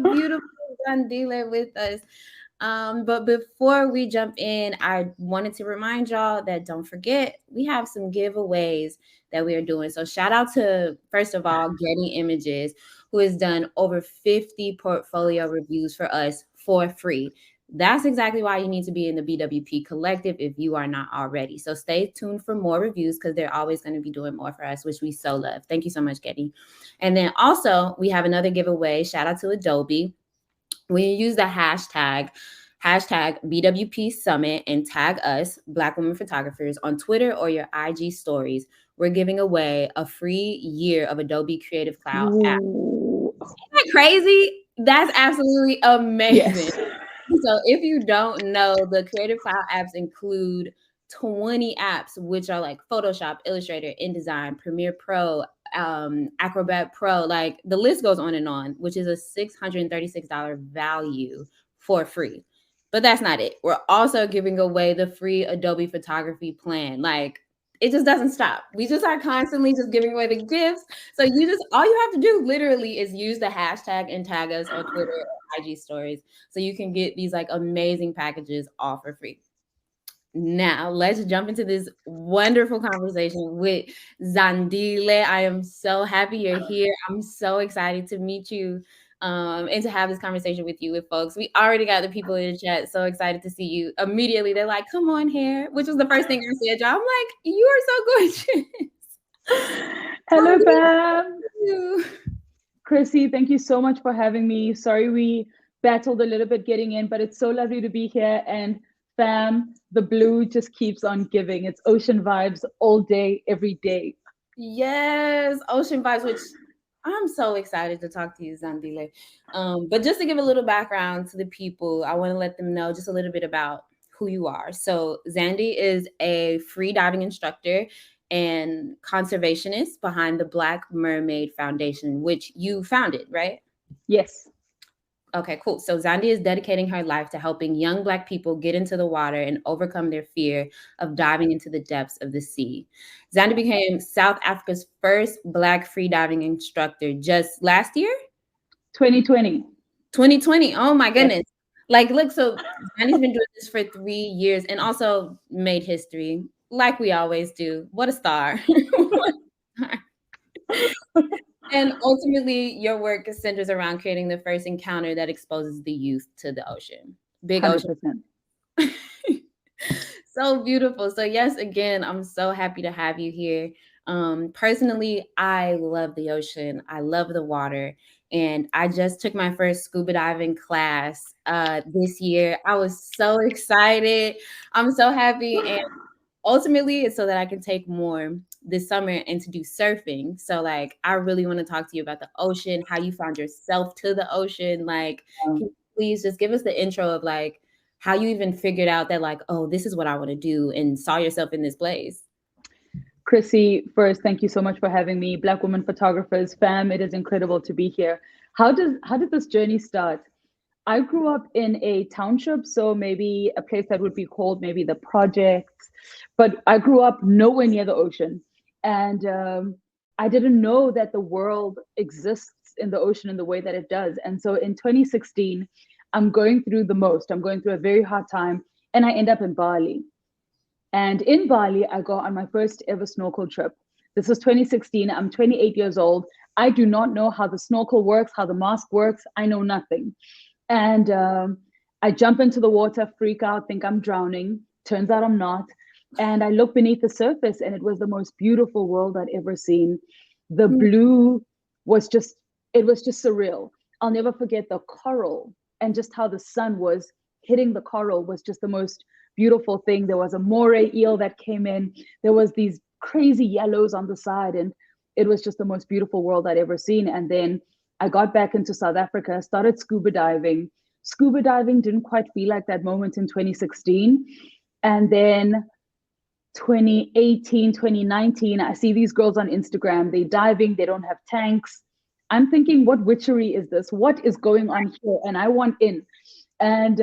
the beautiful Zandile with us. But before we jump in, I wanted to remind y'all that don't forget, we have some giveaways that we are doing. So shout out to, first of all, Getting Images, who has done over 50 portfolio reviews for us for free. That's exactly why you need to be in the BWP collective if you are not already. So stay tuned for more reviews because they're always going to be doing more for us, which we so love. Thank you so much, Getty. And then also, we have another giveaway. Shout out to Adobe. When you use the hashtag BWP Summit and tag us, Black women photographers, on Twitter or your IG stories, we're giving away a free year of Adobe Creative Cloud app. Ooh. Isn't that crazy? That's absolutely amazing. Yes. So if you don't know, the Creative Cloud apps include 20 apps, which are like Photoshop, Illustrator, InDesign, Premiere Pro, Acrobat Pro. Like the list goes on, which is a $636 value for free. But that's not it. We're also giving away the free Adobe photography plan. Like it just doesn't stop. We just are constantly just giving away the gifts. So all you have to do literally is use the hashtag and tag us on Twitter or IG stories so you can get these like amazing packages all for free. Now, let's jump into this wonderful conversation with Zandile. I am so happy you're here. I'm so excited to meet you and to have this conversation with you, with folks. We already got the people in the chat so excited to see you. Immediately, they're like, come on here, which was the first thing I said, y'all. I'm like, you are so gorgeous. Hello, How Pam. are you? Chrissy, thank you so much for having me. Sorry we battled a little bit getting in, but it's so lovely to be here. And fam, the blue just keeps on giving. It's ocean vibes all day, every day. Yes, ocean vibes, which I'm so excited to talk to you, Zandile. But just to give a little background to the people, I want to let them know just a little bit about who you are. So Zandy is a free diving instructor and conservationist behind the Black Mermaid Foundation, which you founded, right? Yes. Okay, cool. So Zandi is dedicating her life to helping young Black people get into the water and overcome their fear of diving into the depths of the sea. Zandi became South Africa's first Black free diving instructor just last year, 2020. 2020. Oh my Yes. goodness. Like, look, so Zandi's been doing this for 3 years and also made history, like we always do. What a star. What a star. And ultimately, your work centers around creating the first encounter that exposes the youth to the ocean. Big ocean. 100%. So beautiful. So, yes, again, I'm so happy to have you here. Personally, I love the ocean, I love the water. And I just took my first scuba diving class this year. I was so excited. I'm so happy. And ultimately it's so that I can take more this summer and to do surfing. So like I really want to talk to you about the ocean, how you found yourself to the ocean. Like, can you please just give us the intro of like how you even figured out that like, oh, this is what I want to do and saw yourself in this place. Chrissy, first, thank you so much for having me. Black women photographers, fam, it is incredible to be here. How did this journey start? I grew up in a township, so maybe a place that would be called maybe the projects, but I grew up nowhere near the ocean, and I didn't know that the world exists in the ocean in the way that it does. And so in 2016, I'm going through the most. I'm going through a very hard time, and I end up in Bali. And in Bali, I go on my first ever snorkel trip. This is 2016. I'm 28 years old. I do not know how the snorkel works, how the mask works. I know nothing. And I jump into the water, freak out, think I'm drowning. Turns out I'm not. And I look beneath the surface, and it was the most beautiful world I'd ever seen. The blue was just, it was just surreal. I'll never forget the coral and just how the sun was hitting the coral was just the most beautiful thing. There was a moray eel that came in. There was these crazy yellows on the side, and it was just the most beautiful world I'd ever seen. And then I got back into South Africa, started scuba diving. Scuba diving didn't quite feel like that moment in 2016. And then 2018, 2019, I see these girls on Instagram. They're diving, they don't have tanks. I'm thinking, what witchery is this? What is going on here? And I want in. And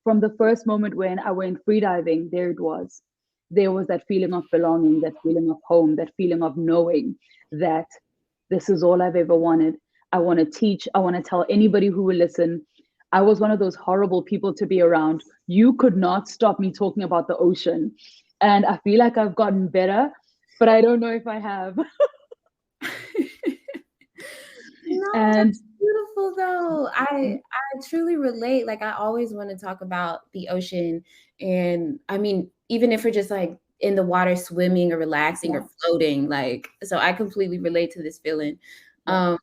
from the first moment when I went freediving, there it was. There was that feeling of belonging, that feeling of home, that feeling of knowing that this is all I've ever wanted. I want to teach. I want to tell anybody who will listen. I was one of those horrible people to be around. You could not stop me talking about the ocean. And I feel like I've gotten better, but I don't know if I have. No, And that's beautiful though. I truly relate. Like I always want to talk about the ocean, and I mean, even if we're just like in the water swimming or relaxing or floating, like so I completely relate to this feeling. Um,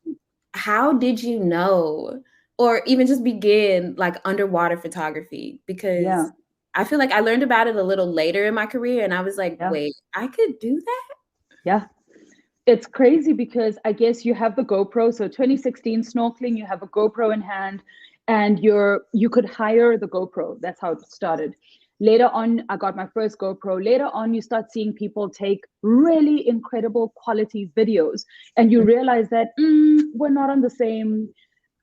how did you know, or even just begin like underwater photography? Because I feel like I learned about it a little later in my career, and I was like, wait, I could do that? Yeah. It's crazy because I guess you have the GoPro. So 2016 snorkeling, you have a GoPro in hand, and you could hire the GoPro. That's how it started. Later on, I got my first GoPro. Later on, you start seeing people take really incredible quality videos, and you realize that we're not on the same.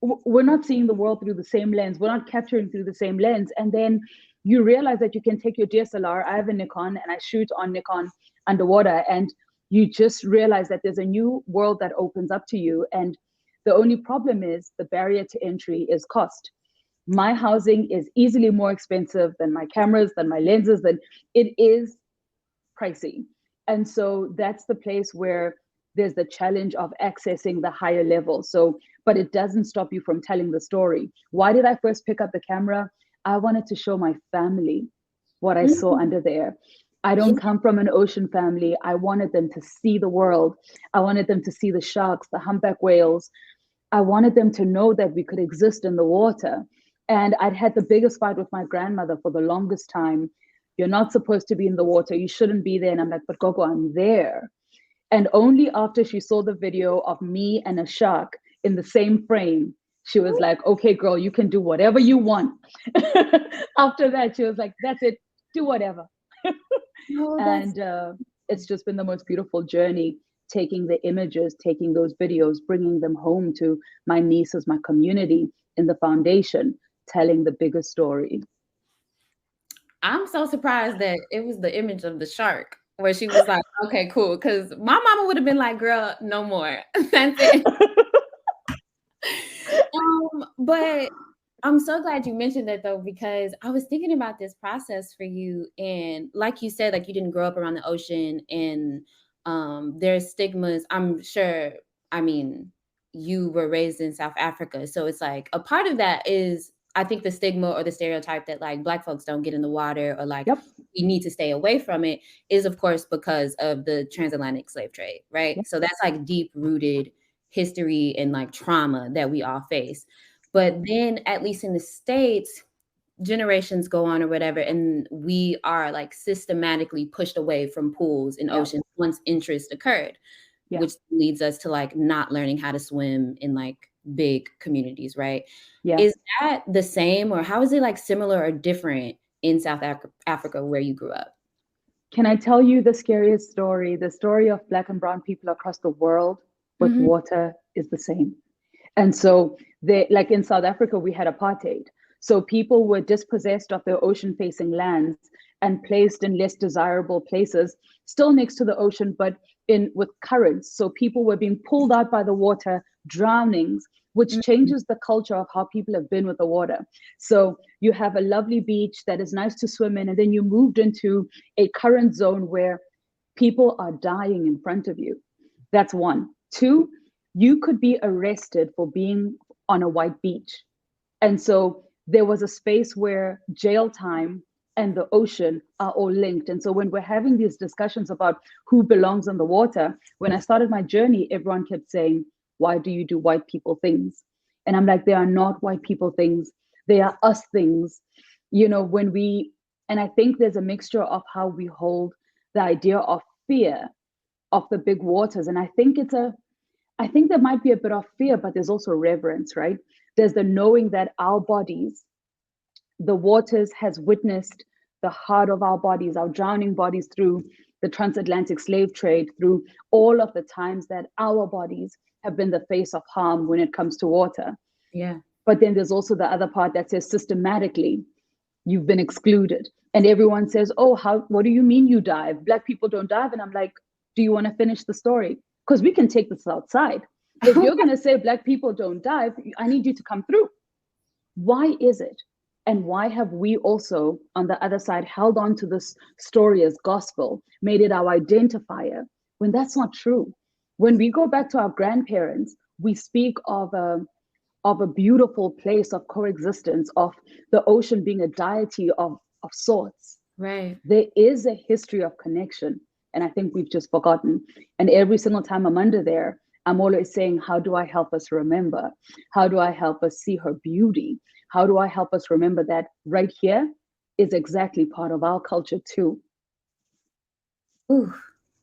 We're not seeing the world through the same lens. We're not capturing through the same lens. And then you realize that you can take your DSLR. I have a Nikon, and I shoot on Nikon underwater, and you just realize that there's a new world that opens up to you. And the only problem is the barrier to entry is cost. My housing is easily more expensive than my cameras, than my lenses, than it is pricey. And so that's the place where there's the challenge of accessing the higher level. So, but it doesn't stop you from telling the story. Why did I first pick up the camera? I wanted to show my family what I saw under there. I don't come from an ocean family. I wanted them to see the world. I wanted them to see the sharks, the humpback whales. I wanted them to know that we could exist in the water. And I'd had the biggest fight with my grandmother for the longest time. You're not supposed to be in the water. You shouldn't be there. And I'm like, but Gogo, I'm there. And only after she saw the video of me and a shark in the same frame, she was like, okay, girl, you can do whatever you want. After that, she was like, that's it, do whatever. And it's just been the most beautiful journey, taking the images, taking those videos, bringing them home to my nieces, my community in the foundation, telling the bigger story. I'm so surprised that it was the image of the shark where she was like, okay, cool. Because my mama would have been like, girl, no more. That's it. But I'm so glad you mentioned that though, because I was thinking about this process for you. And like you said, like you didn't grow up around the ocean, and there's stigmas. I'm sure, I mean, you were raised in South Africa. So it's like a part of that is, I think, the stigma or the stereotype that like Black folks don't get in the water, or like we need to stay away from it, is of course because of the transatlantic slave trade, right? So that's like deep rooted history and like trauma that we all face. But then at least in the States, generations go on or whatever, and we are like systematically pushed away from pools and oceans once interest occurred, which leads us to like not learning how to swim in like big communities, right? Is that the same, or how is it like similar or different in South Africa where you grew up? Can I tell you the scariest story? The story of Black and brown people across the world with water is the same. And so they, like in South Africa, we had apartheid. So people were dispossessed of their ocean facing lands and placed in less desirable places, still next to the ocean, but in with currents. So people were being pulled out by the water, drownings, which changes the culture of how people have been with the water. So you have a lovely beach that is nice to swim in, and then you moved into a current zone where people are dying in front of you. That's one. Two, you could be arrested for being on a white beach. And so there was a space where jail time and the ocean are all linked. And so when we're having these discussions about who belongs in the water, when I started my journey, everyone kept saying, why do you do white people things? And I'm like, they are not white people things. They are us things. You know, and I think there's a mixture of how we hold the idea of fear of the big waters. And I think there might be a bit of fear, but there's also reverence, right? There's the knowing that our bodies, the waters has witnessed the heart of our bodies, our drowning bodies through the transatlantic slave trade, through all of the times that our bodies have been the face of harm when it comes to water. Yeah. But then there's also the other part that says systematically, you've been excluded. And everyone says, oh, what do you mean you dive? Black people don't dive. And I'm like, do you want to finish the story? Because we can take this outside. If you're going to say Black people don't dive, I need you to come through. Why is it? And why have we also, on the other side, held on to this story as gospel, made it our identifier, when that's not true? When we go back to our grandparents, we speak of a beautiful place of coexistence, of the ocean being a deity of sorts. Right. There is a history of connection. And I think we've just forgotten. And every single time I'm under there, I'm always saying, how do I help us remember? How do I help us see her beauty? How do I help us remember that right here is exactly part of our culture too? Ooh,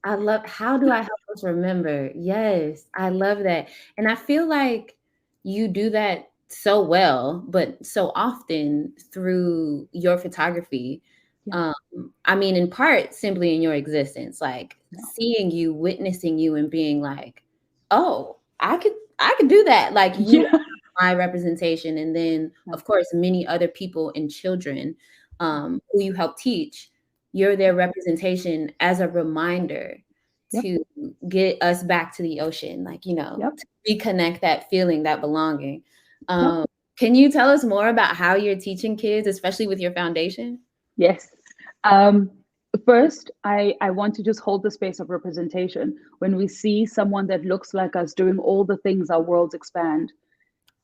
I love, how do I help us remember? Yes, I love that. And I feel like you do that so well, but so often through your photography. Yeah. I mean, in part, simply in your existence, like Yeah. seeing you, witnessing you, and being like, oh, I could do that. Like you Yeah. are my representation. And then, of course, many other people and children who you help teach, you're their representation as a reminder Yep. to get us back to the ocean, like, you know, Yep. to reconnect that feeling, that belonging. Yep. Can you tell us more about how you're teaching kids, especially with your foundation? Yes. Um, First, I want to just hold the space of representation. When we see someone that looks like us doing all the things our worlds expand.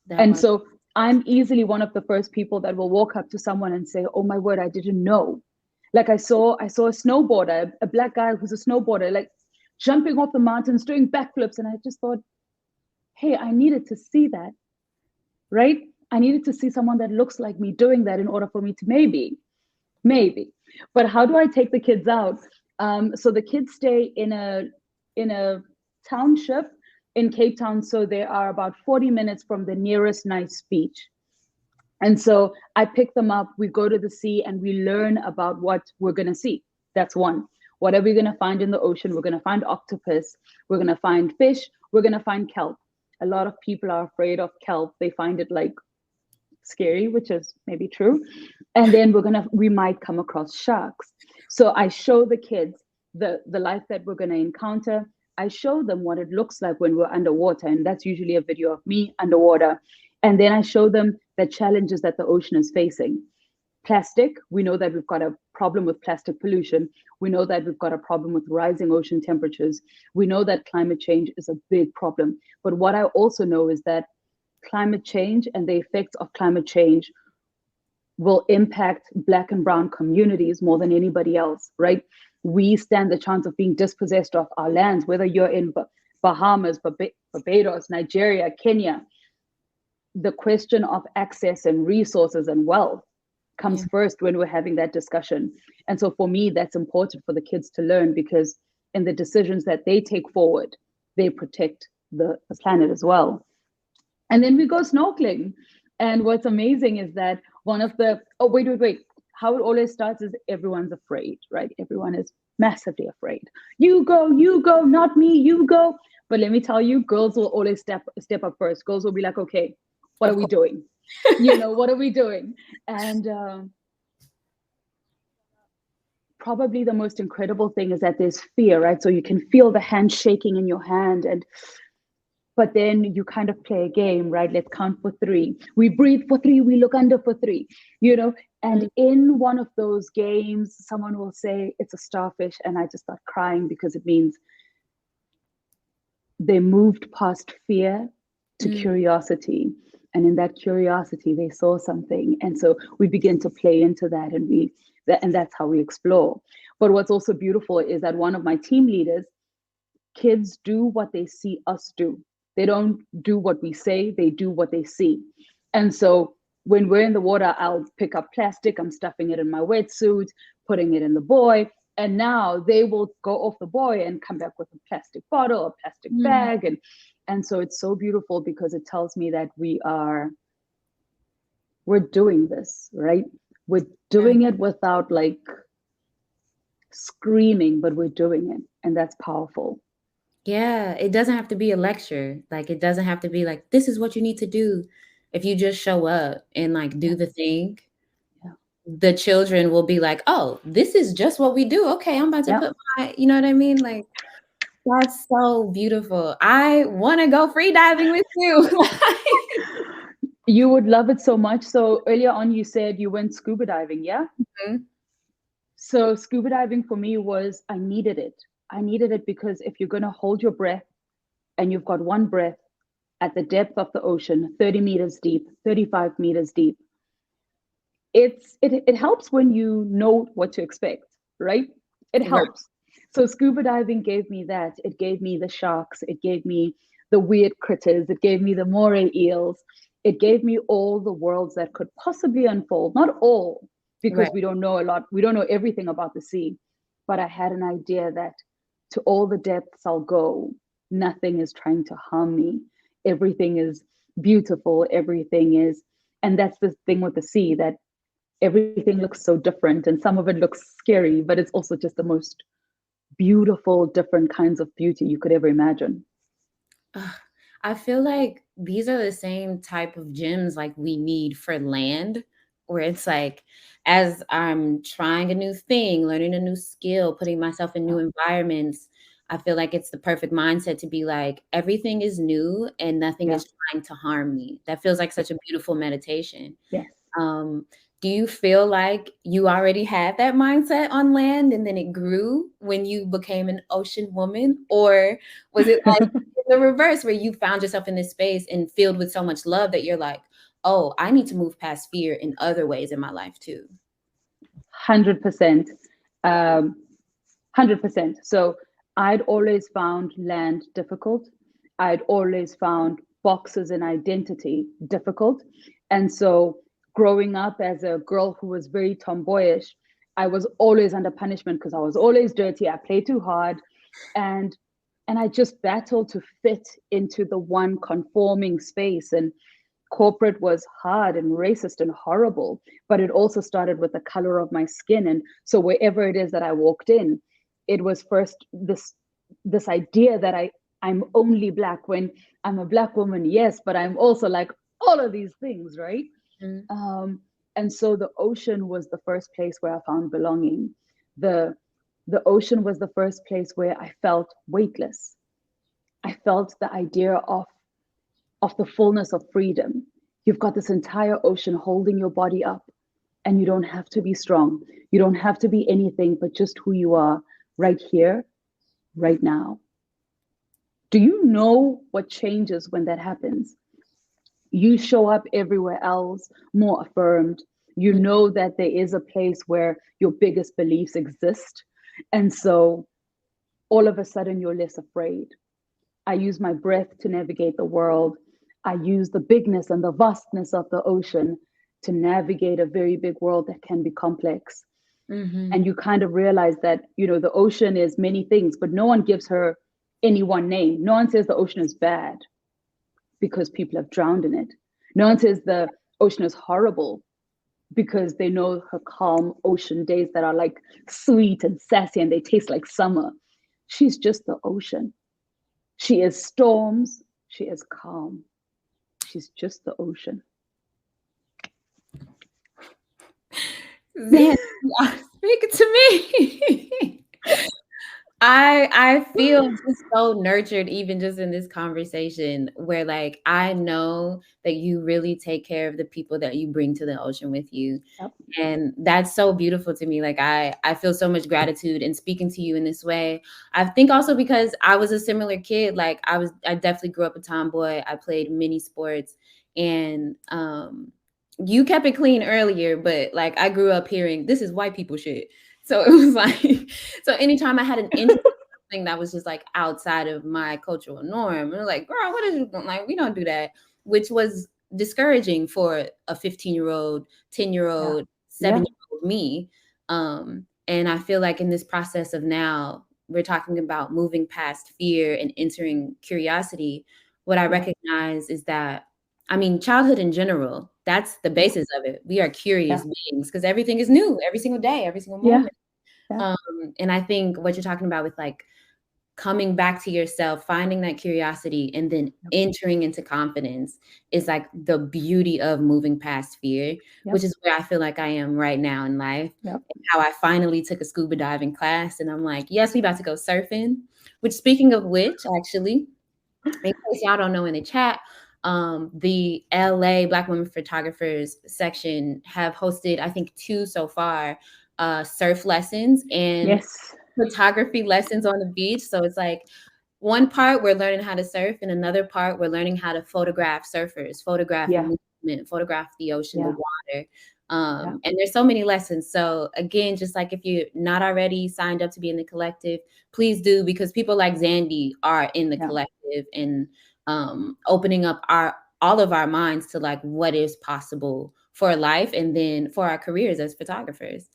That And part. so I'm easily one of the first people that will walk up to someone and say, oh my word, I didn't know. Like I saw a snowboarder, a Black guy who's a snowboarder, like jumping off the mountains, doing backflips. And I just thought, hey, I needed to see that, right? I needed to see someone that looks like me doing that in order for me to maybe. But how do I take the kids out? So the kids stay in a township in Cape Town. So they are about 40 minutes from the nearest nice beach. And so I pick them up, we go to the sea, and we learn about what we're going to see. That's one. What are we going to find in the ocean? We're going to find octopus, we're going to find fish, we're going to find kelp. A lot of people are afraid of kelp. They find it like scary, which is maybe true. And then we might come across sharks. So I show the kids the life that we're going to encounter. I show them what it looks like when we're underwater, and that's usually a video of me underwater. And then I show them the challenges that the ocean is facing. Plastic, we know that we've got a problem with plastic pollution. We know that we've got a problem with rising ocean temperatures. We know that climate change is a big problem. But what I also know is that climate change and the effects of climate change will impact Black and Brown communities more than anybody else, right? We stand the chance of being dispossessed of our lands, whether you're in Bahamas, Barbados, Nigeria, Kenya. The question of access and resources and wealth comes first when we're having that discussion. And so for me, that's important for the kids to learn, because in the decisions that they take forward, they protect the planet as well. And then we go snorkeling. And what's amazing is that wait. How it always starts is everyone's afraid, right? Everyone is massively afraid. You go, not me, you go. But let me tell you, girls will always step up first. Girls will be like, okay, what are we doing? What are we doing? And probably the most incredible thing is that there's fear, right? So you can feel the hand shaking in your hand, but then you kind of play a game, right? Let's count for 3. We breathe for 3, we look under for 3, and in one of those games, someone will say it's a starfish, and I just start crying, because it means they moved past fear to curiosity. And in that curiosity, they saw something. And so we begin to play into that, and that's how we explore. But what's also beautiful is that one of my team leaders, kids do what they see us do. They don't do what we say, they do what they see. And so when we're in the water, I'll pick up plastic, I'm stuffing it in my wetsuit, putting it in the buoy. And now they will go off the buoy and come back with a plastic bottle, a plastic bag. And so it's so beautiful, because it tells me that we're doing this, right? We're doing it without like screaming, but we're doing it. And that's powerful. Yeah, it doesn't have to be a lecture. Like, it doesn't have to be like, this is what you need to do. If you just show up and like do the thing, the children will be like, oh, this is just what we do. Okay, I'm about to put my, you know what I mean? Like, That's so beautiful. I want to go free diving with you. You would love it so much. So earlier on, you said you went scuba diving, yeah? So scuba diving for me was, I needed it. I needed it because if you're going to hold your breath and you've got one breath at the depth of the ocean, 30 meters deep, 35 meters deep, it helps when you know what to expect, right? It Right. helps. So scuba diving gave me that. It gave me the sharks. It gave me the weird critters. It gave me the moray eels. It gave me all the worlds that could possibly unfold. Not all, because Right. we don't know a lot. We don't know everything about the sea. But I had an idea that to all the depths I'll go, nothing is trying to harm me. Everything is beautiful. Everything is, and that's the thing with the sea, that everything looks so different and some of it looks scary, but it's also just the most beautiful, different kinds of beauty you could ever imagine. Ugh, I feel like these are the same type of gyms like we need for land, where it's like, as I'm trying a new thing, learning a new skill, putting myself in new Yeah. environments, I feel like it's the perfect mindset to be like, everything is new and nothing Yeah. is trying to harm me. That feels like such a beautiful meditation. Yes. Um, do you feel like you already had that mindset on land and then it grew when you became an ocean woman? Or was it like the reverse where you found yourself in this space and filled with so much love that you're like, oh, I need to move past fear in other ways in my life too? 100%. 100%. So I'd always found land difficult. I'd always found boxes and identity difficult. And so growing up as a girl who was very tomboyish, I was always under punishment because I was always dirty. I played too hard. And I just battled to fit into the one conforming space. And corporate was hard and racist and horrible, but it also started with the color of my skin. And so wherever it is that I walked in, it was first this idea that I'm only black when I'm a black woman, yes, but I'm also like all of these things, right? Mm. um, and so the ocean was the first place where I found belonging. The the ocean was the first place where I felt weightless. I felt the idea of the fullness of freedom. You've got this entire ocean holding your body up, and you don't have to be strong. You don't have to be anything but just who you are right here, right now. Do you know what changes when that happens? You show up everywhere else more affirmed. You know that there is a place where your biggest beliefs exist. And so all of a sudden, you're less afraid. I use my breath to navigate the world. I use the bigness and the vastness of the ocean to navigate a very big world that can be complex. Mm-hmm. And you kind of realize that, the ocean is many things, but no one gives her any one name. No one says the ocean is bad because people have drowned in it. No one says the ocean is horrible because they know her calm ocean days that are like sweet and sassy and they taste like summer. She's just the ocean. She is storms. She is calm. She's just the ocean. Zan, speak to me. I feel just so nurtured even just in this conversation where like I know that you really take care of the people that you bring to the ocean with you. Yep. And that's so beautiful to me. Like I feel so much gratitude in speaking to you in this way. I think also because I was a similar kid. Like I definitely grew up a tomboy. I played many sports and you kept it clean earlier, but like I grew up hearing this is white people shit. So it was like, so anytime I had an interest in something that was just like outside of my cultural norm, and like, girl, what is you like? We don't do that, which was discouraging for a 15-year-old, Yeah. 10-year-old, Yeah. 7-year-old me. And I feel like in this process of now, we're talking about moving past fear and entering curiosity. What I Yeah. recognize is that, I mean, childhood in general, that's the Yeah. basis of it. We are Yeah. curious beings because everything is new every single day, every single Yeah. moment. Yeah. And I think what you're talking about with like coming back to yourself, finding that curiosity, and then entering into confidence is like the beauty of moving past fear, which is where I feel like I am right now in life. Yep. How I finally took a scuba diving class, and I'm like, yes, we about to go surfing. Which, speaking of which, actually, in case y'all don't know in the chat, the LA Black Women Photographers section have hosted, I think, 2 so far, surf lessons and photography lessons on the beach. So it's like one part we're learning how to surf, and another part we're learning how to photograph surfers, photograph movement, photograph the ocean, the water. And there's so many lessons. So again, just like if you're not already signed up to be in the collective, please do, because people like Zandy are in the collective and opening up all of our minds to like what is possible for life and then for our careers as photographers.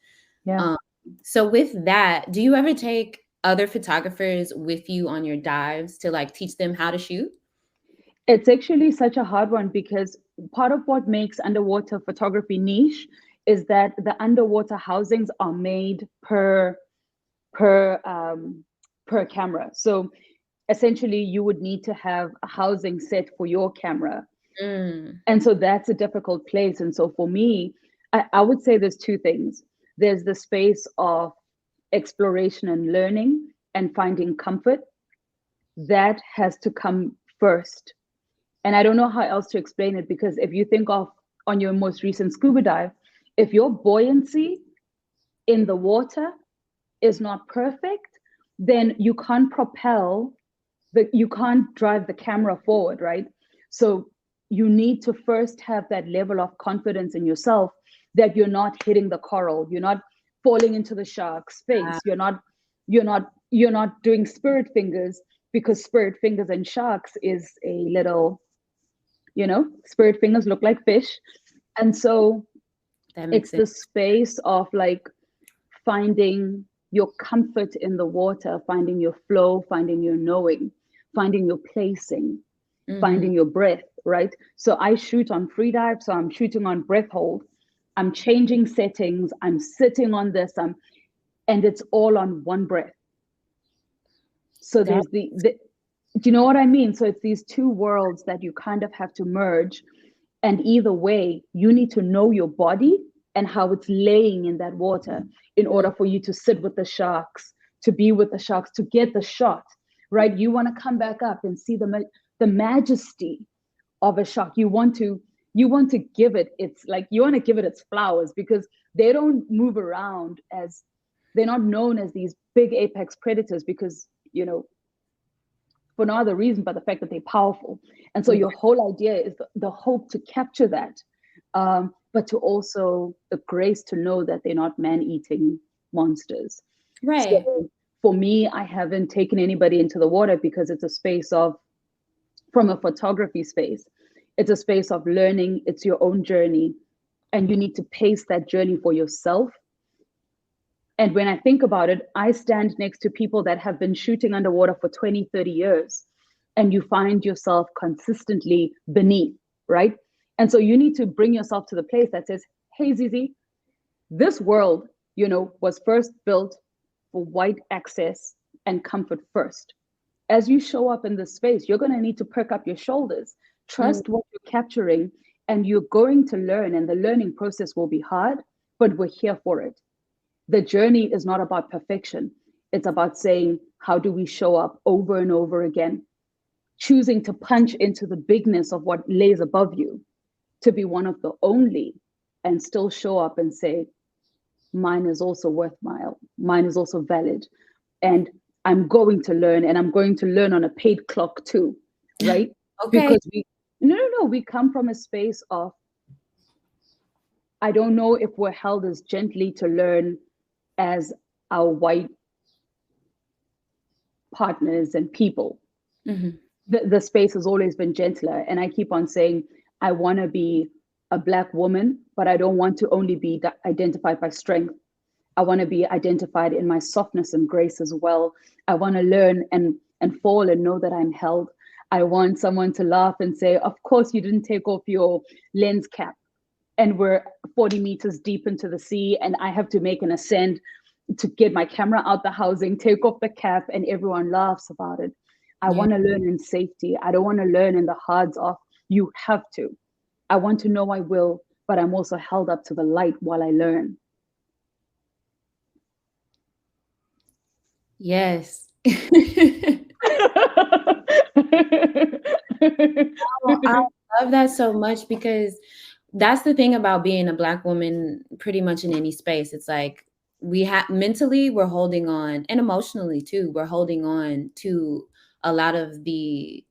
So with that, do you ever take other photographers with you on your dives to like teach them how to shoot? It's actually such a hard one, because part of what makes underwater photography niche is that the underwater housings are made per camera. So essentially you would need to have a housing set for your camera. And so that's a difficult place. And so for me, I would say there's 2 things. There's the space of exploration and learning and finding comfort. That has to come first. And I don't know how else to explain it, because if you think of on your most recent scuba dive, if your buoyancy in the water is not perfect, then you can't you can't drive the camera forward, right? So you need to first have that level of confidence in yourself that you're not hitting the coral, you're not falling into the shark's face, you're not doing spirit fingers, because spirit fingers and sharks is a little, spirit fingers look like fish. And so it's the space of like finding your comfort in the water, finding your flow, finding your knowing, finding your placing, finding your breath, right? So I shoot on free dive, so I'm shooting on breath hold. I'm changing settings, I'm sitting on this, and it's all on one breath. So there's do you know what I mean? So it's these 2 worlds that you kind of have to merge. And either way, you need to know your body and how it's laying in that water in order for you to sit with the sharks, to be with the sharks, to get the shot, right? You want to come back up and see the majesty of a shark. You want to give it its flowers, because they don't move around as, they're not known as these big apex predators, because for no other reason but the fact that they're powerful. And so your whole idea is the hope to capture that, but to also the grace to know that they're not man-eating monsters. Right. So for me, I haven't taken anybody into the water, because it's a space of, from a photography space, it's a space of learning. It's your own journey, and you need to pace that journey for yourself. And when I think about it, I stand next to people that have been shooting underwater for 20, 30 years, and you find yourself consistently beneath, right? And so you need to bring yourself to the place that says, hey, Zizi, this world, was first built for white access and comfort first. As you show up in this space, you're going to need to perk up your shoulders, trust what you're capturing, and you're going to learn. And the learning process will be hard, but we're here for it. The journey is not about perfection. It's about saying, how do we show up over and over again? Choosing to punch into the bigness of what lays above you, to be one of the only, and still show up and say, mine is also worthwhile. Mine is also valid. And I'm going to learn, and I'm going to learn on a paid clock too, right? Because we come from a space of, I don't know if we're held as gently to learn as our white partners and people. The space has always been gentler. And I keep on saying, I want to be a Black woman, but I don't want to only be identified by strength. I want to be identified in my softness and grace as well. I want to learn and fall and know that I'm held. I want someone to laugh and say, of course you didn't take off your lens cap, and we're 40 meters deep into the sea, and I have to make an ascent to get my camera out the housing, take off the cap, and everyone laughs about it. I Yeah. want to learn in safety. I don't want to learn in the hards of you have to. I want to know I will, but I'm also held up to the light while I learn. Yes. Oh, I love that so much because that's the thing about being a Black woman pretty much in any space. It's like we have mentally, we're holding on, and emotionally too, we're holding on to a lot of the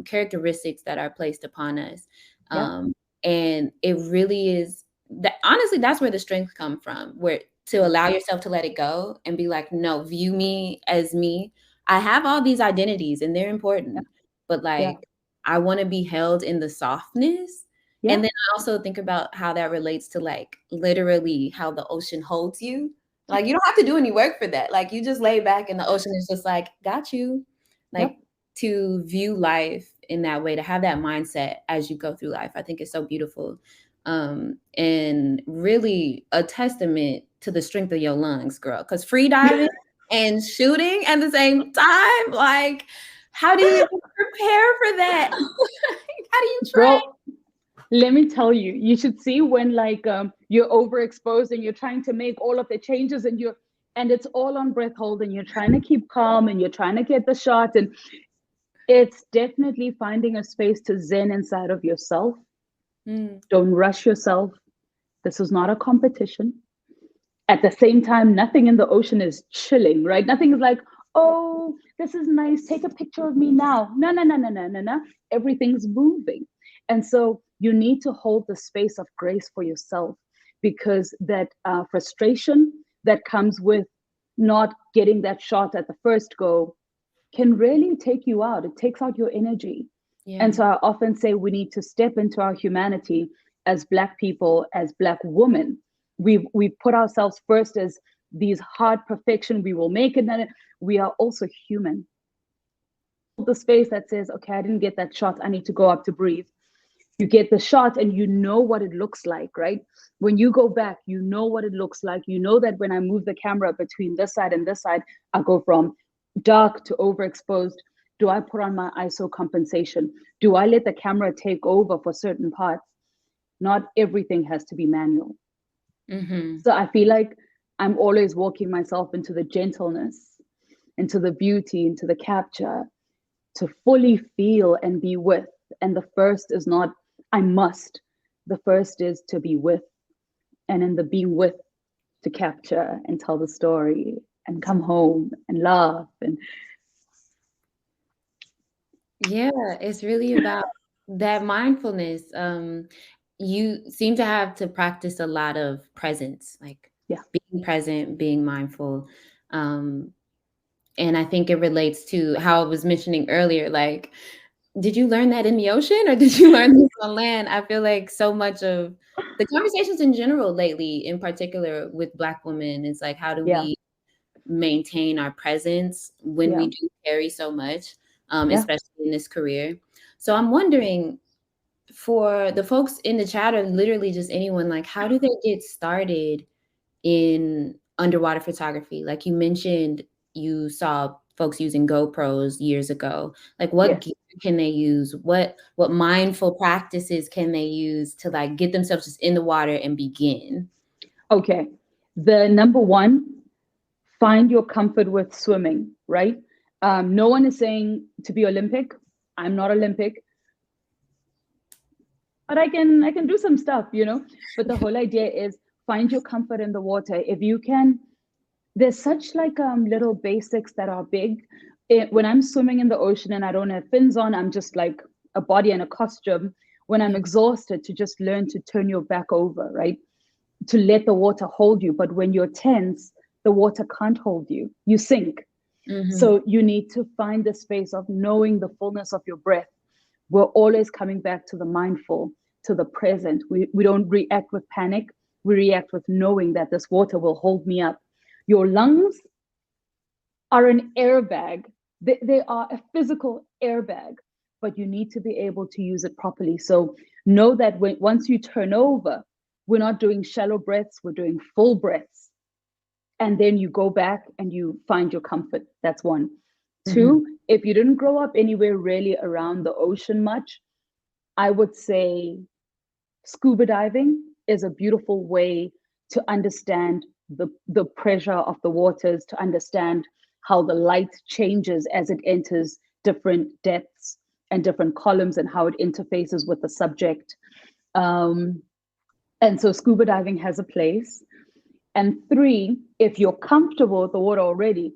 characteristics that are placed upon us. Yeah, And it really is that honestly, that's where the strength come from, where to allow yourself to let it go and be like, no, view me as me. I have all these identities and they're yeah, important, but yeah, like I want to be held in the softness. yeah, And then I also think about how that relates to like literally how the ocean holds you. Like you don't have to do any work for that. Like you just lay back and the ocean is just like, got you. yeah. Like to view life in that way, to have that mindset as you go through life, I think is so beautiful. And really a testament to the strength of your lungs, girl. Because free diving and shooting at the same time, like, how do you even prepare for that? How do you train? Girl, let me tell you, you should see when like you're overexposed and you're trying to make all of the changes and it's all on breath hold and you're trying to keep calm and you're trying to get the shot, and it's definitely finding a space to zen inside of yourself. Don't rush yourself. This is not a competition. At the same time, nothing in the ocean is chilling, right? Nothing is like, oh, this is nice. Take a picture of me now. No, no, no, no, no, no, no. Everything's moving. And so you need to hold the space of grace for yourself, because that frustration that comes with not getting that shot at the first go can really take you out. It takes out your energy. Yeah. And so I often say we need to step into our humanity as Black people, as Black women. We put ourselves first as these hard perfection, we will make it. And we are also human. The space that says, okay, I didn't get that shot. I need to go up to breathe. You get the shot and you know what it looks like, right? When you go back, you know what it looks like. You know that when I move the camera between this side and this side, I go from dark to overexposed. Do I put on my ISO compensation? Do I let the camera take over for certain parts? Not everything has to be manual. Mm-hmm. So I feel like I'm always walking myself into the gentleness, into the beauty, into the capture, to fully feel and be with. And the first is not, I must. The first is to be with. And in the being with, to capture and tell the story and come home and laugh. And Yeah, it's really about that mindfulness. You seem to have to practice a lot of presence, like yeah, being present, being mindful. Um, and I think it relates to how I was mentioning earlier, like, did you learn that in the ocean or did you learn this on land? I feel like so much of the conversations in general lately, in particular with Black women, is like, how do yeah, we maintain our presence when yeah, we do carry so much, yeah. especially in this career? So I'm wondering, for the folks in the chat or literally just anyone, like, how do they get started in underwater photography? Like you mentioned, you saw folks using GoPros years ago. Like what Yes. gear can they use? What mindful practices can they use to like get themselves just in the water and begin? Okay. The number one, find your comfort with swimming, right? No one is saying to be Olympic. I'm not Olympic, but I can do some stuff, you know. But the whole idea is find your comfort in the water. If you can, there's such like little basics that are big. When I'm swimming in the ocean and I don't have fins on, I'm just like a body and a costume. When I'm exhausted, to just learn to turn your back over, right? To let the water hold you. But when you're tense, the water can't hold you. You sink. Mm-hmm. So you need to find the space of knowing the fullness of your breath. We're always coming back to the mindful, to the present. We don't react with panic. We react with knowing that this water will hold me up. Your lungs are an airbag. They are a physical airbag, but you need to be able to use it properly. So know that once you turn over, we're not doing shallow breaths, we're doing full breaths. and then you go back and you find your comfort. That's one. Mm-hmm. Two, if you didn't grow up anywhere really around the ocean much, I would say scuba diving is a beautiful way to understand the pressure of the waters, to understand how the light changes as it enters different depths and different columns and how it interfaces with the subject. Um, and so scuba diving has a place. And three, if you're comfortable with the water already,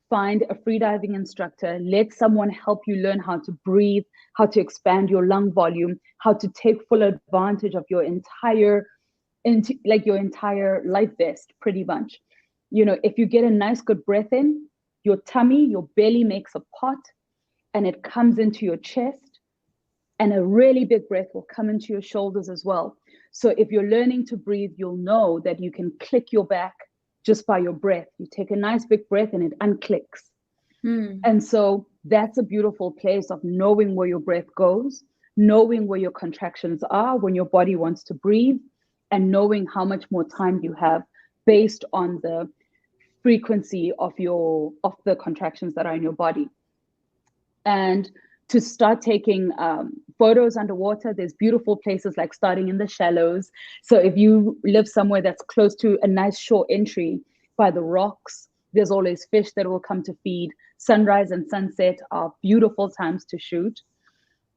find a freediving instructor. Let someone help you learn how to breathe, how to expand your lung volume, how to take full advantage of your entire, like your entire life vest, pretty much. You know, if you get a nice good breath in, your tummy, your belly makes a pot, and it comes into your chest, and a really big breath will come into your shoulders as well. So if you're learning to breathe, you'll know that you can click your back just by your breath. You take a nice big breath and it unclicks. And so that's a beautiful place of knowing where your breath goes, knowing where your contractions are when your body wants to breathe, and knowing how much more time you have based on the frequency of the contractions that are in your body. And to start taking photos underwater, there's beautiful places like starting in the shallows. So if you live somewhere that's close to a nice shore entry by the rocks, there's always fish that will come to feed. Sunrise and sunset are beautiful times to shoot.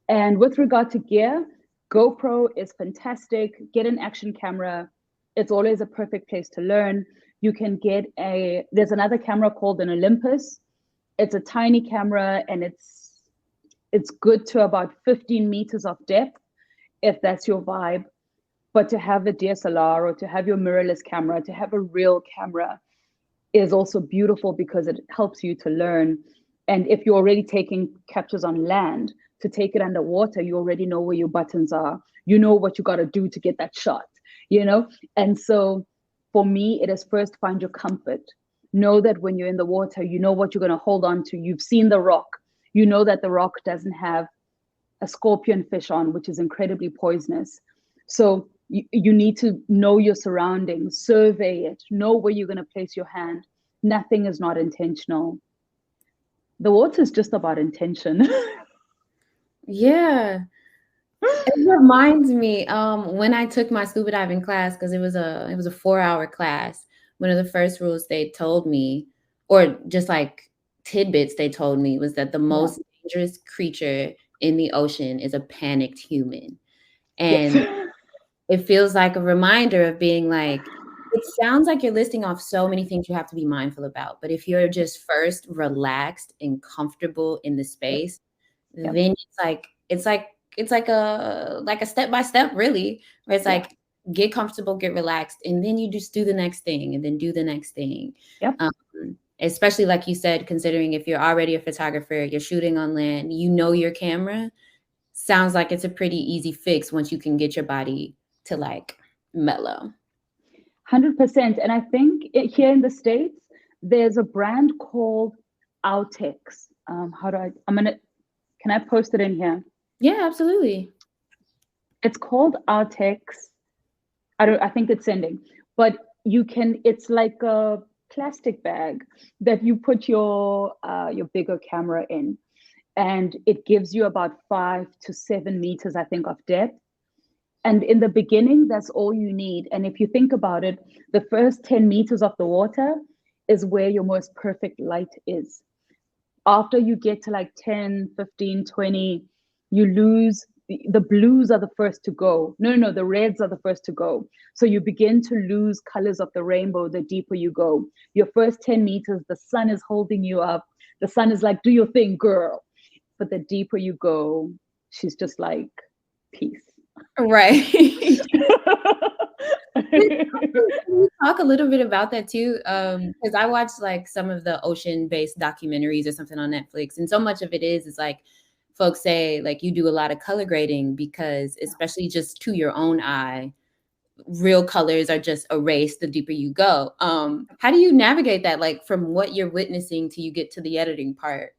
And with regard to gear, GoPro is fantastic. Get an action camera. It's always a perfect place to learn. You can get there's another camera called an Olympus. It's a tiny camera, and it's good to about 15 meters of depth, if that's your vibe. But to have a DSLR or to have your mirrorless camera, to have a real camera is also beautiful because it helps you to learn. And if you're already taking captures on land, to take it underwater, you already know where your buttons are. You know what you got to do to get that shot, you know? And so for me, it is first find your comfort. Know that when you're in the water, you know what you're going to hold on to. You've seen the rock. You know that the rock doesn't have a scorpion fish on, which is incredibly poisonous. So you need to know your surroundings, survey it, know where you're going to place your hand. Nothing is not intentional. The water is just about intention. Yeah. It reminds me, when I took my scuba diving class, because it was a 4-hour class. One of the first rules they told me, or just like tidbits they told me, was that the Yeah. most dangerous creature in the ocean is a panicked human. Yes. And it feels like a reminder of being like, it sounds like you're listing off so many things you have to be mindful about. But if you're just first relaxed and comfortable in the Yep. space, Yep. then it's like a step by step, really, where it's Yeah. like get comfortable, get relaxed, and then you just do the next thing and then do the next thing. Yep. Especially like you said, considering if you're already a photographer, you're shooting on land, you know your camera. Sounds like it's a pretty easy fix once you can get your body to like mellow. 100%. And I think here in the States, there's a brand called Outex. Can I post it in here? Yeah, absolutely. It's called Outex. I think it's sending, but it's like a plastic bag that you put your bigger camera in, and it gives you about 5 to 7 meters, I think, of depth. And in the beginning, that's all you need. And if you think about it, the first 10 meters of the water is where your most perfect light is. After you get to like 10, 15, 20, you lose. The blues are the first to go. No, the reds are the first to go. So you begin to lose colors of the rainbow the deeper you go. Your first 10 meters, the sun is holding you up. The sun is like, do your thing, girl. But the deeper you go, she's just like, peace. Right. Can you talk a little bit about that too? Because I watched like some of the ocean-based documentaries or something on Netflix, and so much of it is like folks say like you do a lot of color grading because especially just to your own eye, real colors are just erased the deeper you go. How do you navigate that, like from what you're witnessing to you get to the editing part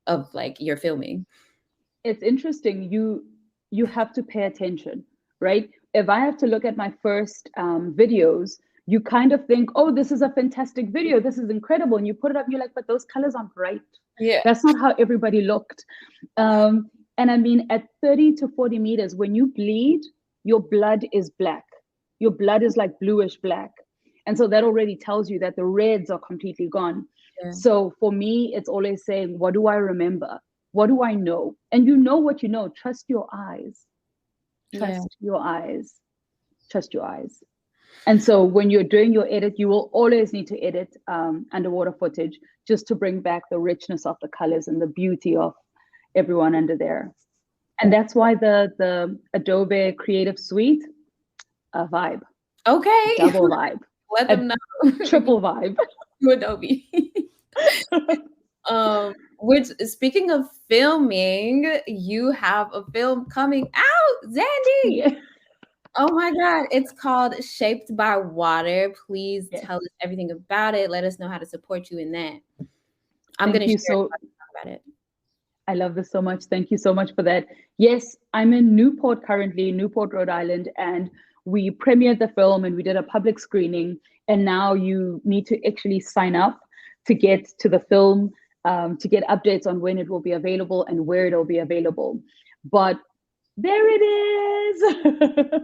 of like your filming? It's interesting. You have to pay attention, right? If I have to look at my first videos, you kind of think, oh, this is a fantastic video, this is incredible, and you put it up, you're like, but those colors aren't right. Yeah. That's not how everybody looked. And I mean, at 30 to 40 meters, when you bleed, your blood is black. Your blood is like bluish black. And so that already tells you that the reds are completely gone. Yeah. So for me, it's always saying, what do I remember? What do I know? And you know what you know. Trust your eyes. Trust your eyes. Trust your eyes. And so when you're doing your edit, you will always need to edit underwater footage just to bring back the richness of the colors and the beauty of everyone under there. And that's why the Adobe Creative Suite, a vibe. Okay. Double vibe. Let them know. Triple vibe. Adobe. Which, speaking of filming, you have a film coming out, Zandy. Yeah. Oh my God. It's called Shaped by Water. Please tell us everything about it. Let us know how to support you in that. I'm going to share about it. I love this so much. Thank you so much for that. Yes, I'm in Newport currently, Newport, Rhode Island, and we premiered the film and we did a public screening. And now you need to actually sign up to get to the film, to get updates on when it will be available and where it will be available. But there it is.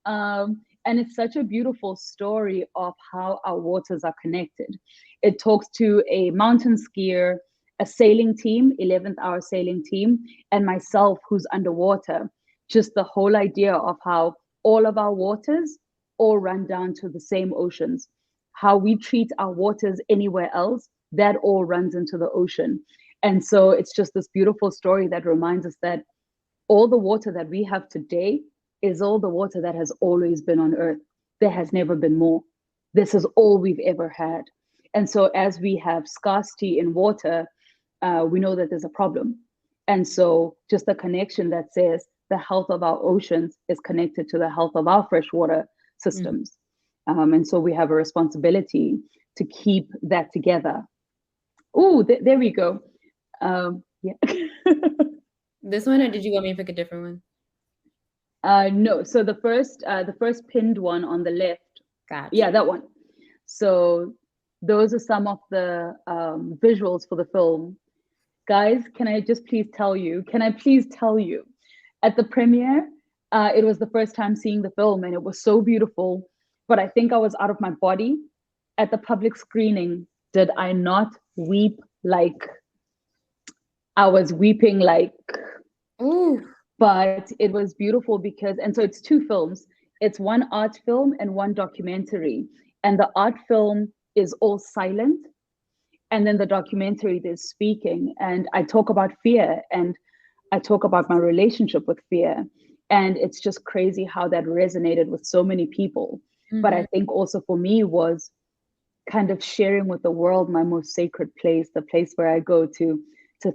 And it's such a beautiful story of how our waters are connected. It talks to a mountain skier, a sailing team, 11th hour sailing team, and myself who's underwater. Just the whole idea of how all of our waters all run down to the same oceans. How we treat our waters anywhere else, that all runs into the ocean. And so it's just this beautiful story that reminds us that all the water that we have today is all the water that has always been on Earth. There has never been more. This is all we've ever had. And so as we have scarcity in water, we know that there's a problem. And so just the connection that says the health of our oceans is connected to the health of our freshwater systems. And so we have a responsibility to keep that together. Oh, there we go. Yeah. This one, or did you want me to pick a different one? No. So the first pinned one on the left. Gotcha. Yeah, that one. So those are some of the visuals for the film. Guys, can I please tell you, at the premiere, it was the first time seeing the film and it was so beautiful, but I think I was out of my body. At the public screening, did I not weep like I was weeping like, ooh. But it was beautiful because, and so it's two films. It's one art film and one documentary. And the art film is all silent. And then the documentary, there's speaking. And I talk about fear and I talk about my relationship with fear. And it's just crazy how that resonated with so many people. But I think also for me was kind of sharing with the world my most sacred place, the place where I go to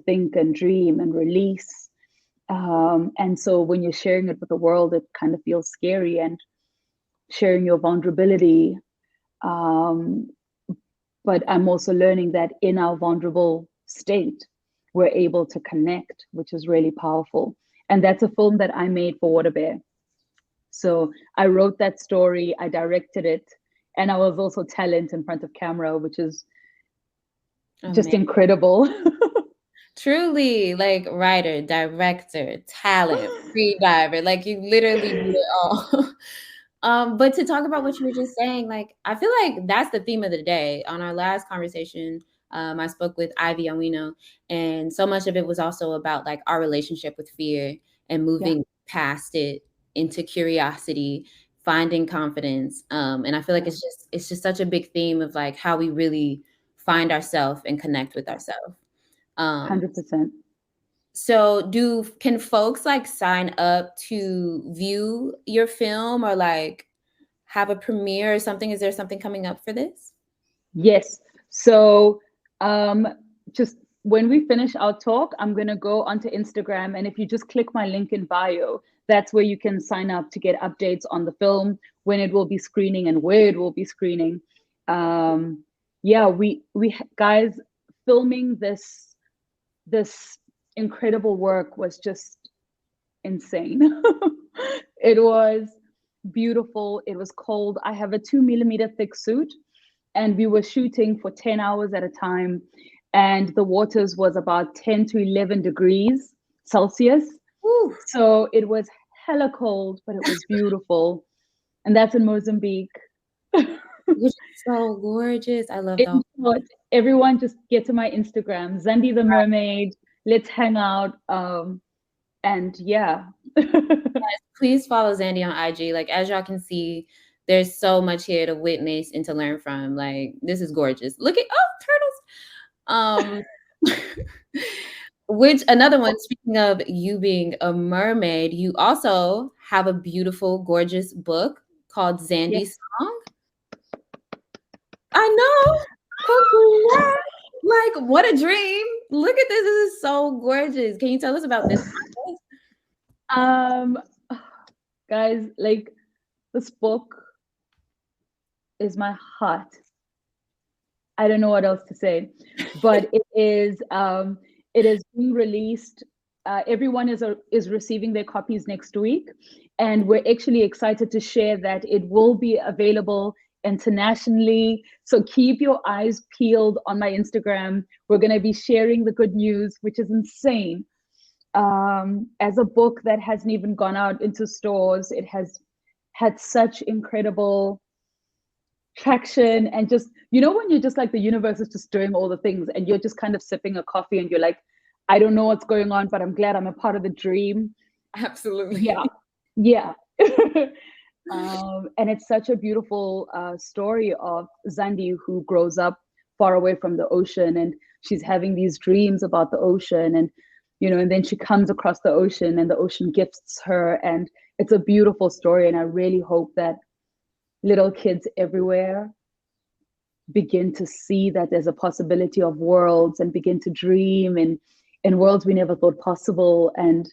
think and dream and release. And so when you're sharing it with the world, it kind of feels scary, and sharing your vulnerability. But I'm also learning that in our vulnerable state, we're able to connect, which is really powerful. And that's a film that I made for Water Bear. So I wrote that story, I directed it, and I was also talent in front of camera, which is just incredible. Truly, like writer, director, talent, freediver, like you literally do it all. But to talk about what you were just saying, like I feel like that's the theme of the day. On our last conversation, I spoke with Ivy Owino, and so much of it was also about like our relationship with fear and moving past it into curiosity, finding confidence. And I feel like it's just such a big theme of like how we really find ourselves and connect with ourselves. 100%. So can folks like sign up to view your film or like have a premiere or something? Is there something coming up for this? Yes. So just when we finish our talk, I'm going to go onto Instagram. And if you just click my link in bio, that's where you can sign up to get updates on the film, when it will be screening and where it will be screening. We guys, filming this incredible work was just insane. It was beautiful. It was cold. I have a 2 millimeter thick suit, and we were shooting for 10 hours at a time. And the waters was about 10 to 11 degrees Celsius. Woo. So it was hella cold, but it was beautiful. And that's in Mozambique. Which is so gorgeous. I love In that. short, everyone just get to my Instagram, Zandi the Mermaid. Let's hang out. And yeah. Please follow Zandy on IG. Like, as y'all can see, there's so much here to witness and to learn from. Like, this is gorgeous. Look at turtles. Which another one, speaking of you being a mermaid, you also have a beautiful, gorgeous book called Zandy's Song. I know. Congrats. Like, what a dream. Look at this. This is so gorgeous. Can you tell us about this process? Guys, like, this book is my heart. I don't know what else to say, but it is being released. Everyone is receiving their copies next week, and we're actually excited to share that it will be available internationally. So keep your eyes peeled on my Instagram. We're going to be sharing the good news, which is insane. As a book that hasn't even gone out into stores, it has had such incredible traction. And just, you know, when you're just like, the universe is just doing all the things and you're just kind of sipping a coffee and you're like, I don't know what's going on, but I'm glad I'm a part of the dream. Absolutely. Yeah. And it's such a beautiful story of Zandi, who grows up far away from the ocean, and she's having these dreams about the ocean, and you know, and then she comes across the ocean and the ocean gifts her, and it's a beautiful story. And I really hope that little kids everywhere begin to see that there's a possibility of worlds and begin to dream in worlds we never thought possible. And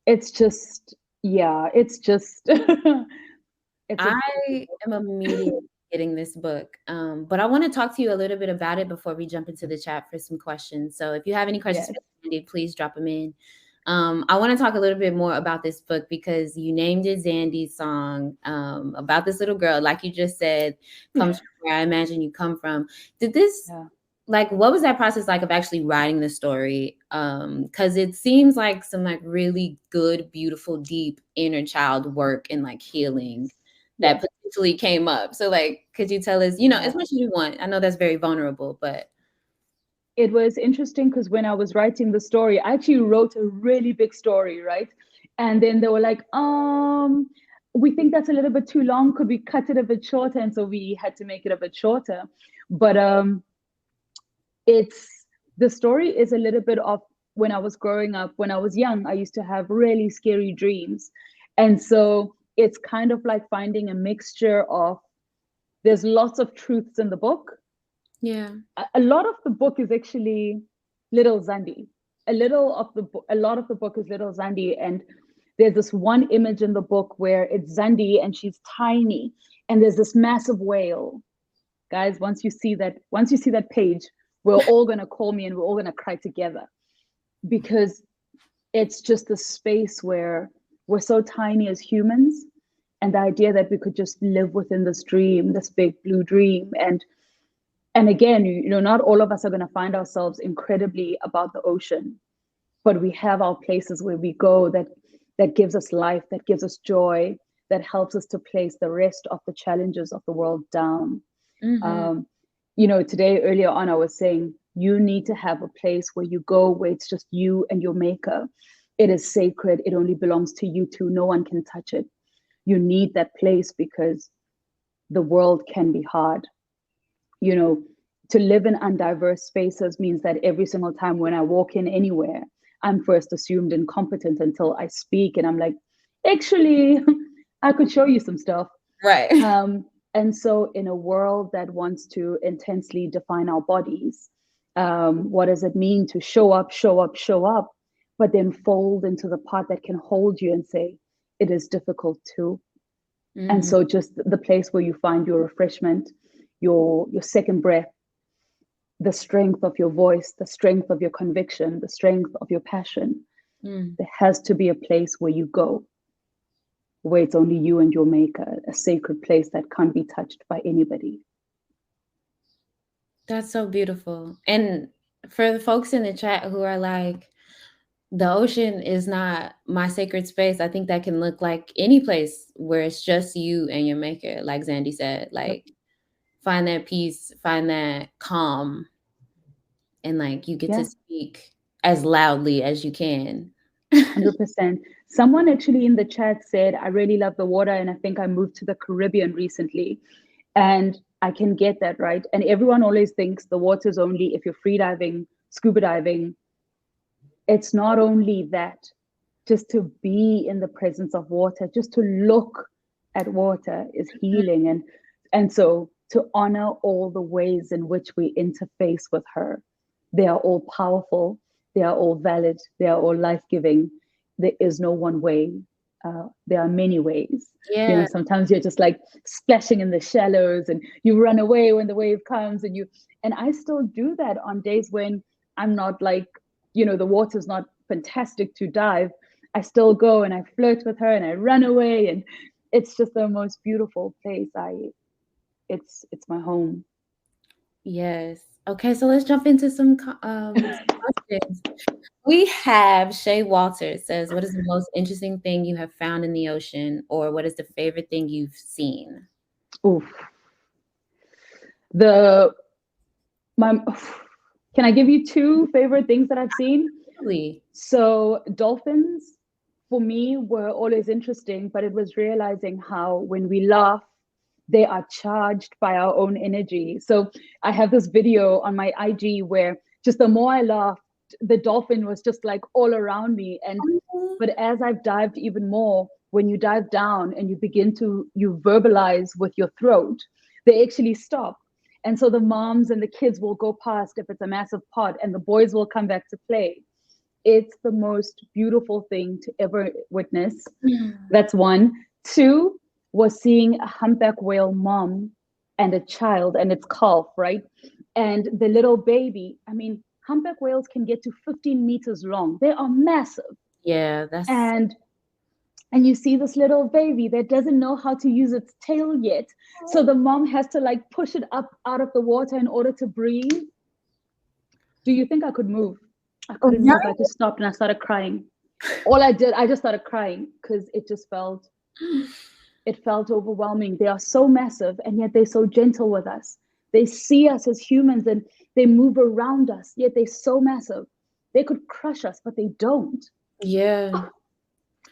it's just, yeah, it's just I am immediately getting this book, but I want to talk to you a little bit about it before we jump into the chat for some questions. So if you have any questions for Sandy, please drop them in. I want to talk a little bit more about this book because you named it Zandy's Song, about this little girl, like you just said, comes from where I imagine you come from. Did this, like, what was that process like of actually writing the story? Because it seems like some like really good, beautiful, deep inner child work and like healing that potentially came up. So like, could you tell us, you know, as much as you want? I know that's very vulnerable, but. It was interesting because when I was writing the story, I actually wrote a really big story, right? And then they were like, we think that's a little bit too long. Could we cut it a bit shorter? And so we had to make it a bit shorter. But the story is a little bit of when I was growing up. When I was young, I used to have really scary dreams. And so it's kind of like finding a mixture of, there's lots of truths in the book. Yeah. A lot of the book is actually little Zandi. A lot of the book is little Zandi. And there's this one image in the book where it's Zandi and she's tiny. And there's this massive whale. Guys, once you see that page, we're all going to call me and we're all going to cry together, because it's just a space where we're so tiny as humans, and the idea that we could just live within this dream, this big blue dream. And again, you know, not all of us are going to find ourselves incredibly about the ocean, but we have our places where we go that gives us life, that gives us joy, that helps us to place the rest of the challenges of the world down. You know, earlier on, I was saying, you need to have a place where you go, where it's just you and your maker. It is sacred. It only belongs to you two. No one can touch it. You need that place because the world can be hard. You know, to live in undiverse spaces means that every single time when I walk in anywhere, I'm first assumed incompetent until I speak. And I'm like, actually, I could show you some stuff. Right. And so in a world that wants to intensely define our bodies, what does it mean to show up, but then fold into the part that can hold you and say, it is difficult too. And so just the place where you find your refreshment, your second breath, the strength of your voice, the strength of your conviction, the strength of your passion. There has to be a place where you go. where it's only you and your maker, a sacred place that can't be touched by anybody. That's so beautiful. And for the folks in the chat who are like, the ocean is not my sacred space, I think that can look like any place where it's just you and your maker, like Zandy said. Like, find that peace, find that calm, and like you get to speak as loudly as you can. 100%. Someone actually in the chat said, I really love the water, and I think I moved to the Caribbean recently. And I can get that, right? And everyone always thinks the water's only if you're free diving, scuba diving. It's not only that. Just to be in the presence of water, just to look at water is healing. And so to honor all the ways in which we interface with her. They are all powerful, they are all valid, they are all life-giving. There is no one way. There are many ways. Yeah. You know, sometimes you're just like splashing in the shallows and you run away when the wave comes, and I still do that on days when I'm not like, you know, the water's not fantastic to dive. I still go and I flirt with her and I run away, and it's just the most beautiful place. It's my home. Yes. Okay, so let's jump into some questions. We have Shay Walters says, what is the most interesting thing you have found in the ocean, or what is the favorite thing you've seen? Oof. Can I give you two favorite things that I've seen? Absolutely. So dolphins, for me, were always interesting, but it was realizing how when we laugh, they are charged by our own energy. So I have this video on my IG where just the more I laughed, the dolphin was just like all around me. But as I've dived even more, when you dive down and you verbalize with your throat, they actually stop. And so the moms and the kids will go past if it's a massive pot, and the boys will come back to play. It's the most beautiful thing to ever witness. That's one. Two was seeing a humpback whale mom and a child and its calf, right? And the little baby, I mean, humpback whales can get to 15 meters long. They are massive. Yeah, that's and you see this little baby that doesn't know how to use its tail yet. So the mom has to like push it up out of the water in order to breathe. Do you think I could move? I couldn't move. I just stopped and I started crying. All I did, I just started crying because it felt overwhelming. They are so massive and yet they're so gentle with us. They see us as humans and they move around us, yet they're so massive. They could crush us, but they don't. Yeah.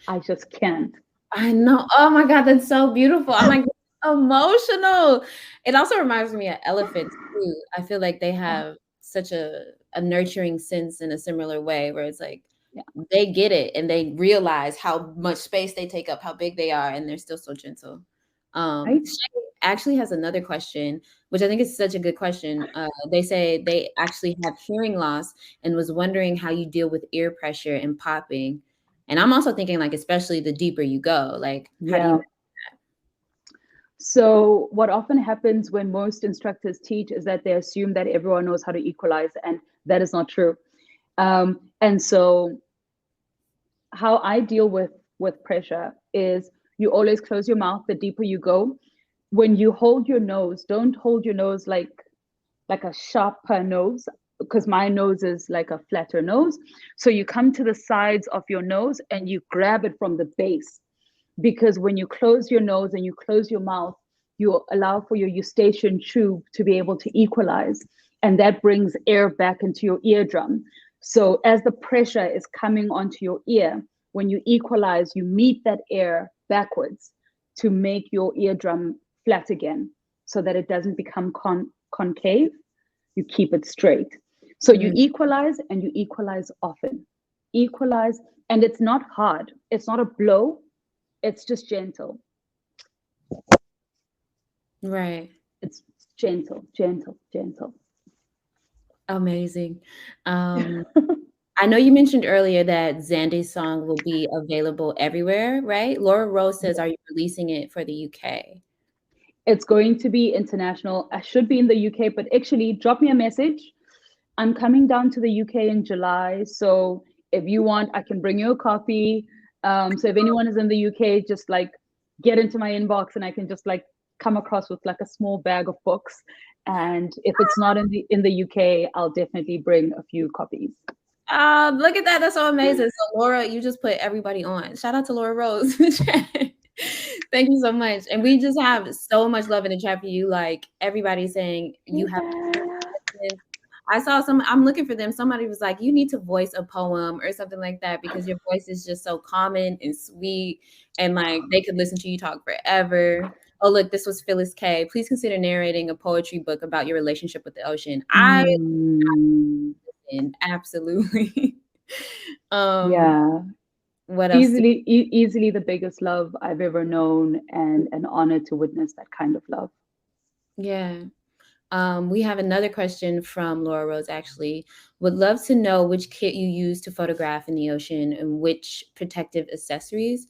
I just can't. I know. Oh my God, that's so beautiful. I'm like emotional. It also reminds me of elephants too. I feel like they have such a nurturing sense in a similar way where it's like they get it and they realize how much space they take up, how big they are, and they're still so gentle. Right? Shay actually has another question, which I think is such a good question. They say they actually have hearing loss and was wondering how you deal with ear pressure and popping. And I'm also thinking, like, especially the deeper you go, like, how do you manage that? So what often happens when most instructors teach is that they assume that everyone knows how to equalize, and that is not true. And so how I deal with pressure is you always close your mouth the deeper you go. When you hold your nose, don't hold your nose like a sharper nose, because my nose is like a flatter nose. So you come to the sides of your nose and you grab it from the base. Because when you close your nose and you close your mouth, you allow for your eustachian tube to be able to equalize. And that brings air back into your eardrum. So as the pressure is coming onto your ear, when you equalize, you meet that air backwards to make your eardrum flat again so that it doesn't become concave. You keep it straight. So you equalize and you equalize often. Equalize, and it's not hard. It's not a blow. It's just gentle. Right. It's gentle, gentle, gentle. Amazing. I know you mentioned earlier that Zandy's song will be available everywhere, right? Laura Rose says, are you releasing it for the UK? It's going to be international. I should be in the UK, but actually drop me a message. I'm coming down to the UK in July. So if you want, I can bring you a copy. So if anyone is in the UK, just like get into my inbox and I can just like come across with like a small bag of books. And if it's not in the UK, I'll definitely bring a few copies. Look at that. That's so amazing. So Laura, you just put everybody on. Shout out to Laura Rose. Thank you so much. And we just have so much love in the chat for you. Like everybody's saying you have. I saw I'm looking for them. Somebody was like, you need to voice a poem or something like that because your voice is just so common and sweet. And like they could listen to you talk forever. Oh, look, this was Phyllis K. Please consider narrating a poetry book about your relationship with the ocean. Absolutely. Yeah. What else? Easily the biggest love I've ever known, and an honor to witness that kind of love. Yeah. We have another question from Laura Rose, actually. Would love to know which kit you use to photograph in the ocean and which protective accessories.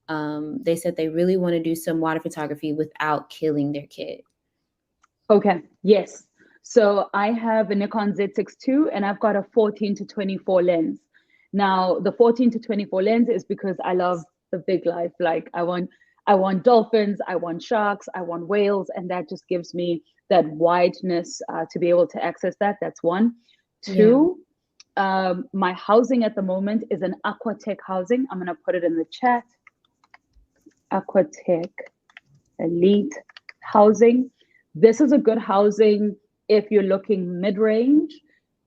They said they really want to do some water photography without killing their kit. Okay, yes. So I have a Nikon Z6 II and I've got a 14-24 lens. Now, the 14-24 lens is because I love the big life. Like I want dolphins, I want sharks, I want whales, and that just gives me that wideness to be able to access that. That's one. Two, my housing at the moment is an Aquatech housing. I'm going to put it in the chat. Aquatech Elite housing. This is a good housing if you're looking mid-range.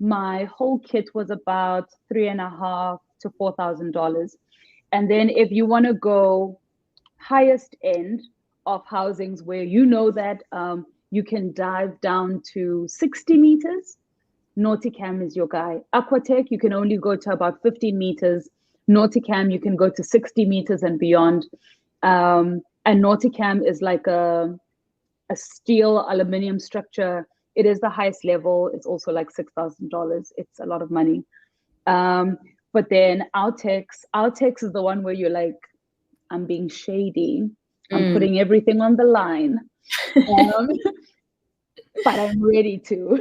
My whole kit was about $3,500 to $4,000. And then if you want to go highest end of housings where you know that you can dive down to 60 meters, Nauticam is your guy. Aquatech, you can only go to about 15 meters. Nauticam, you can go to 60 meters and beyond. And Nauticam is like a steel aluminum structure. It is the highest level. It's also like $6,000. It's a lot of money. But then Outex is the one where you're like, I'm being shady. I'm putting everything on the line. But I'm ready to.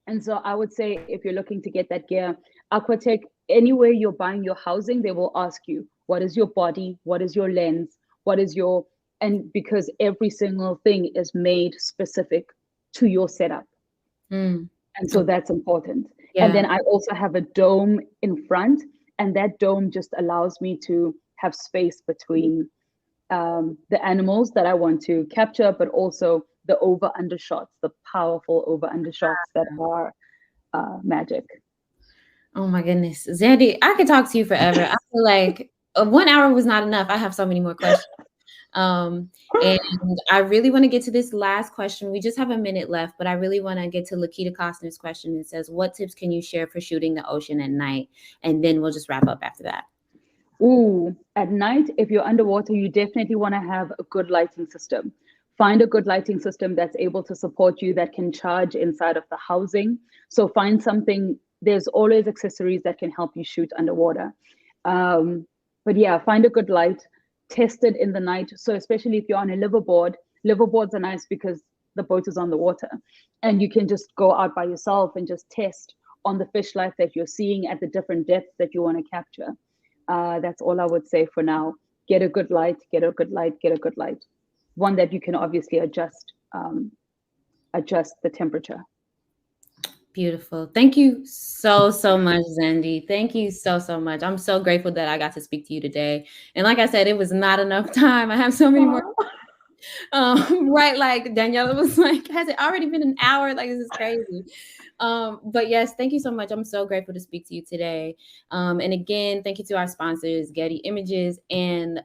And so I would say if you're looking to get that gear, Aquatech, anywhere you're buying your housing, they will ask you, what is your body? What is your lens? What is your, and because every single thing is made specific to your setup. And so that's important. Yeah. And then I also have a dome in front, and that dome just allows me to have space between the animals that I want to capture, but also the over-under shots, the powerful over-under shots that are magic. Oh my goodness. Zandy, I could talk to you forever. I feel like 1 hour was not enough. I have so many more questions. And I really want to get to this last question. We just have a minute left, but I really want to get to Lakita Costner's question. It says, what tips can you share for shooting the ocean at night? And then we'll just wrap up after that. Ooh, at night, if you're underwater, you definitely want to have a good lighting system. Find a good lighting system that's able to support you, that can charge inside of the housing. So find something, there's always accessories that can help you shoot underwater. But yeah, find a good light, test it in the night. So especially if you're on a liverboard, liverboards are nice because the boat is on the water and you can just go out by yourself and just test on the fish life that you're seeing at the different depths that you want to capture. That's all I would say for now. Get a good light, get a good light, get a good light. One that you can obviously adjust the temperature. Beautiful. Thank you so much, Zandy. Thank you so much. I'm so grateful that I got to speak to you today. And like I said, it was not enough time. I have so many more. Right, like Daniela was like, has it already been an hour? Like, this is crazy. But yes, thank you so much. I'm so grateful to speak to you today. And again, thank you to our sponsors, Getty Images and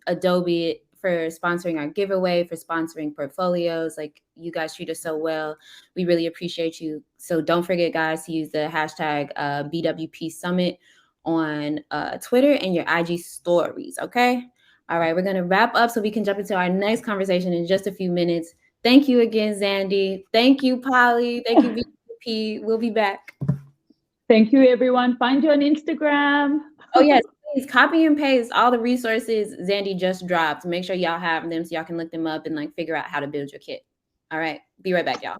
Adobe, for sponsoring our giveaway, for sponsoring portfolios. Like, you guys treat us so well. We really appreciate you. So don't forget, guys, to use the hashtag BWP Summit on Twitter and your IG stories, okay? All right, we're going to wrap up so we can jump into our next conversation in just a few minutes. Thank you again, Zandy. Thank you, Polly. Thank you, BWP. We'll be back. Thank you, everyone. Find you on Instagram. Oh, yes. Please copy and paste all the resources Zandy just dropped. Make sure y'all have them so y'all can look them up and like figure out how to build your kit. All right. Be right back, y'all.